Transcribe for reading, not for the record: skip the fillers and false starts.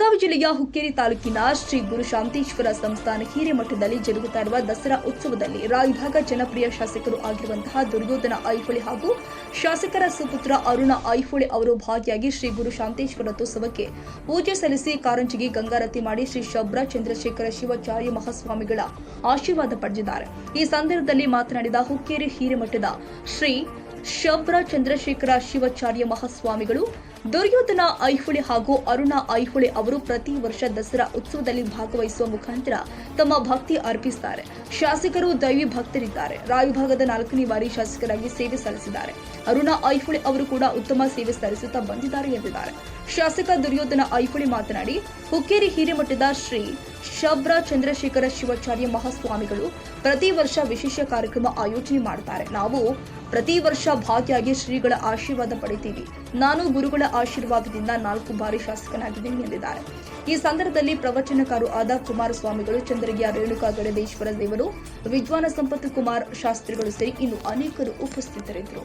ಬೆಳಗಾವಿ ಜಿಲ್ಲೆಯ ಹುಕ್ಕೇರಿ ತಾಲೂಕಿನ ಶ್ರೀ ಗುರು ಶಾಂತೇಶ್ವರ ಸಂಸ್ಥಾನ ಹಿರೇಮಠದಲ್ಲಿ ಜರುಗುತ್ತಾ ಇರುವ ದಸರಾ ಉತ್ಸವದಲ್ಲಿ ರಾಯಭಾಗ ಜನಪ್ರಿಯ ಶಾಸಕರು ಆಗಿರುವಂತಹ ದುರ್ಯೋಧನ ಐಹೊಳೆ ಹಾಗೂ ಶಾಸಕರ ಸುಪುತ್ರ ಅರುಣ ಐಹೊಳೆ ಅವರು ಭಾಗಿಯಾಗಿ ಶ್ರೀ ಗುರು ಶಾಂತೇಶ್ವರ ರಥೋತ್ಸವಕ್ಕೆ ಪೂಜೆ ಸಲ್ಲಿಸಿ ಕಾರಂಜಿಗೆ ಗಂಗಾರತಿ ಮಾಡಿ ಶ್ರೀ ಶಬ್ರ ಚಂದ್ರಶೇಖರ ಶಿವಾಚಾರ್ಯ ಮಹಾಸ್ವಾಮಿಗಳ ಆಶೀರ್ವಾದ ಪಡೆದಿದ್ದಾರೆ. ಈ ಸಂದರ್ಭದಲ್ಲಿ ಮಾತನಾಡಿದ ಹುಕ್ಕೇರಿ ಹಿರೇಮಠದ ಶ್ರೀ ಶಬ್ರ ಚಂದ್ರಶೇಖರ ಶಿವಾಚಾರ್ಯ ಮಹಾಸ್ವಾಮಿಗಳು, ದುರ್ಯೋಧನ ಐಹೊಳೆ ಹಾಗೂ ಅರುಣ ಐಹೊಳೆ ಅವರು ಪ್ರತಿ ವರ್ಷ ದಸರಾ ಉತ್ಸವದಲ್ಲಿ ಭಾಗವಹಿಸುವ ಮುಖಾಂತರ ತಮ್ಮ ಭಕ್ತಿ ಅರ್ಪಿಸುತ್ತಾರೆ. ಶಾಸಕರು ದೈವಿ ಭಕ್ತರಿದ್ದಾರೆ. ರಾಯಭಾಗದ 4ನೇ ಬಾರಿ ಶಾಸಕರಾಗಿ ಸೇವೆ ಸಲ್ಲಿಸಿದ್ದಾರೆ. ಅರುಣ ಐಹೊಳೆ ಅವರು ಕೂಡ ಉತ್ತಮ ಸೇವೆ ಸಲ್ಲಿಸುತ್ತಾ ಬಂದಿದ್ದಾರೆ ಎಂದಿದ್ದಾರೆ. ಶಾಸಕ ದುರ್ಯೋಧನ ಐಹೊಳೆ ಮಾತನಾಡಿ, ಹುಕ್ಕೇರಿ ಹಿರೇಮಠದ ಶ್ರೀ ಶಬ್ರ ಚಂದ್ರಶೇಖರ ಶಿವಾಚಾರ್ಯ ಮಹಾಸ್ವಾಮಿಗಳು ಪ್ರತಿ ವರ್ಷ ವಿಶೇಷ ಕಾರ್ಯಕ್ರಮ ಆಯೋಜನೆ ಮಾಡುತ್ತಾರೆ. ನಾವು ಪ್ರತಿ ವರ್ಷ ಭಾಗಿಯಾಗಿ ಶ್ರೀಗಳ ಆಶೀರ್ವಾದ ಪಡೆಯುತ್ತೀವಿ. ನಾನು ಗುರುಗಳ ಆಶೀರ್ವಾದದಿಂದ 4 ಬಾರಿ ಶಾಸಕನಾಗಿದ್ದೇನೆ ಎಂದಿದ್ದಾರೆ. ಈ ಸಂದರ್ಭದಲ್ಲಿ ಪ್ರವಚನಕಾರರು ಆದ ಕುಮಾರಸ್ವಾಮಿಗಳು, ಚಂದ್ರಗಿಯ ರೇಣುಕಾ ಗಡದೇಶ್ವರ ದೇವರು, ವಿದ್ವಾನ ಸಂಪತ್ ಕುಮಾರ್ ಶಾಸ್ತ್ರಿಗಳು ಸೇರಿ ಇನ್ನು ಅನೇಕರು ಉಪಸ್ಥಿತರಿದ್ದರು.